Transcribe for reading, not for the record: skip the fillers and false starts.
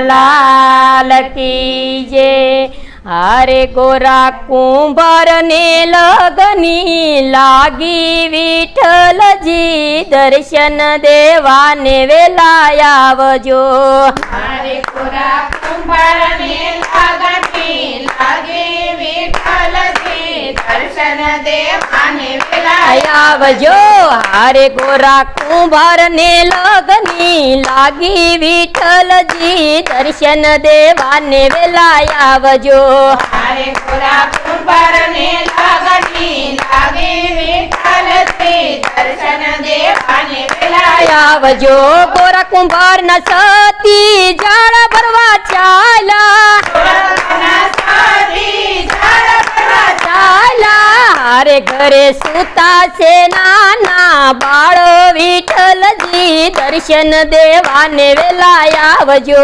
लाल की जय। अरे गोरा कुंभार ने लगनी लागी विठ्ठलजी दर्शन देवाने वेलाय आवजो। अरे गोरा कुंभार ने लगनी लागी विठ्ठलजी दर्शन देवाने वेलाय आवजो। अरे गोरा कुंभार ने लगनी लागी विठ्ठलजी दर्शन देवाने वेलाय आवजो। अरे गोरा कुंभार ने लगनी लागी विठ्ठलजी दर्शन देवाने वेलाय आवजो। गोरा कुंभार न सती झाड भरवा चाला चाला। अरे घरे सुता से नाना बाळ विठ्ठलजी दर्शन देवाने वेलाय आवजो।